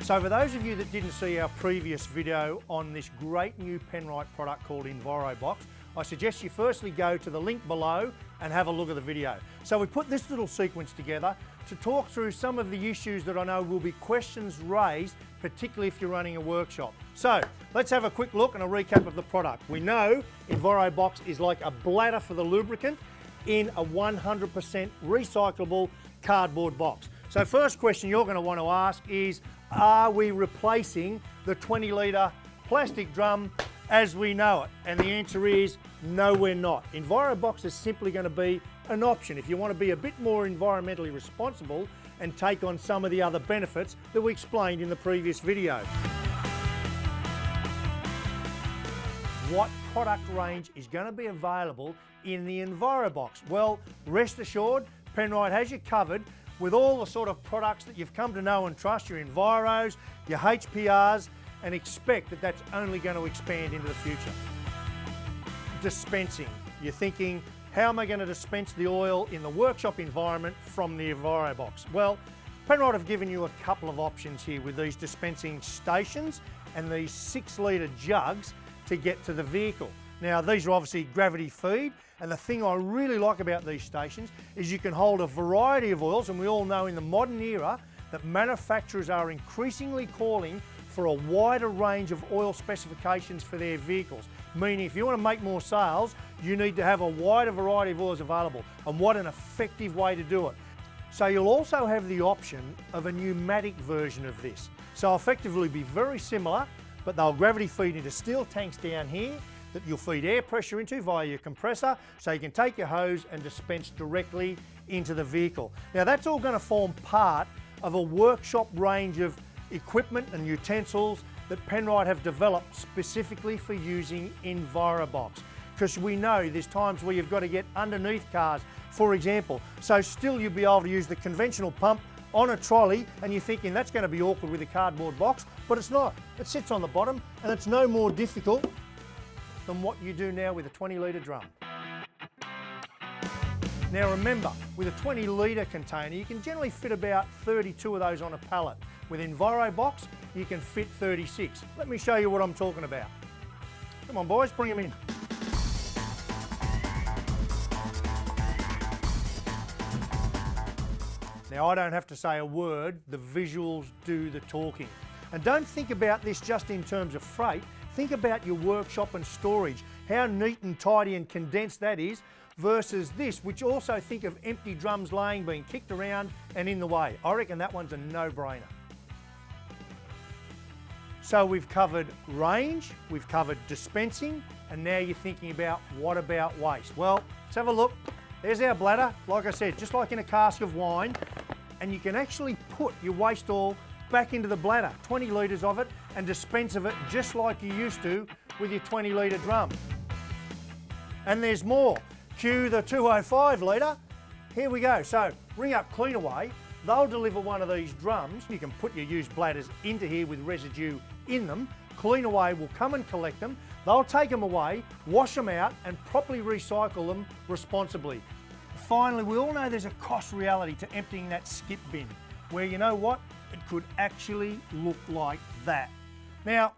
So for those of you that didn't see our previous video on this great new Penrite product called Enviro Box, I suggest you firstly go to the link below and have a look at the video. So we put this little sequence together to talk through some of the issues that I know will be questions raised, particularly if you're running a workshop. So let's have a quick look and a recap of the product. We know Enviro Box is like a bladder for the lubricant in a 100% recyclable cardboard box. So first question you're going to want to ask is, are we replacing the 20 litre plastic drum as we know it? And the answer is no, we're not. Enviro Box is simply going to be an option if you want to be a bit more environmentally responsible and take on some of the other benefits that we explained in the previous video. What product range is going to be available in the Enviro Box? Well, rest assured, Penrite has you covered with all the sort of products that you've come to know and trust, your Enviros, your HPRs, and expect that that's only going to expand into the future. Dispensing. You're thinking, how am I going to dispense the oil in the workshop environment from the Enviro Box? Well, Penrite have given you a couple of options here with these dispensing stations and these 6 litre jugs to get to the vehicle. Now these are obviously gravity feed, and the thing I really like about these stations is you can hold a variety of oils, and we all know in the modern era that manufacturers are increasingly calling for a wider range of oil specifications for their vehicles. Meaning if you want to make more sales, you need to have a wider variety of oils available, and what an effective way to do it. So you'll also have the option of a pneumatic version of this. So effectively be very similar, but they'll gravity feed into steel tanks down here that you'll feed air pressure into via your compressor, so you can take your hose and dispense directly into the vehicle. Now that's all going to form part of a workshop range of equipment and utensils that Penrite have developed specifically for using Enviro Box. Because we know there's times where you've got to get underneath cars, for example. So still you'll be able to use the conventional pump on a trolley, and you're thinking that's going to be awkward with a cardboard box, but it's not. It sits on the bottom, and it's no more difficult than what you do now with a 20 litre drum. Now remember, with a 20 litre container, you can generally fit about 32 of those on a pallet. With Enviro Box, you can fit 36. Let me show you what I'm talking about. Come on boys, bring them in. Now I don't have to say a word, the visuals do the talking. And don't think about this just in terms of freight, think about your workshop and storage, how neat and tidy and condensed that is versus this, which also think of empty drums laying, being kicked around and in the way. I reckon that one's a no-brainer. So we've covered range, we've covered dispensing, and now you're thinking about what about waste? Well, let's have a look. There's our bladder, like I said, just like in a cask of wine, and you can actually put your waste oil back into the bladder, 20 litres of it, and dispense of it just like you used to with your 20 litre drum. And there's more. Cue the 205 litre. Here we go. So ring up Cleanaway. They'll deliver one of these drums. You can put your used bladders into here with residue in them. Cleanaway will come and collect them. They'll take them away, wash them out, and properly recycle them responsibly. Finally, we all know there's a cost reality to emptying that skip bin, where you know what? It could actually look like that. Now,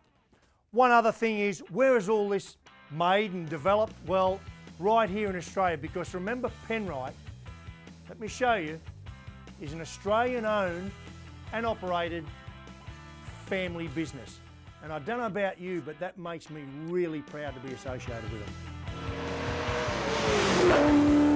one other thing is, where is all this made and developed? Well, right here in Australia, because remember Penrite, let me show you, is an Australian-owned and operated family business. And I don't know about you, but that makes me really proud to be associated with them.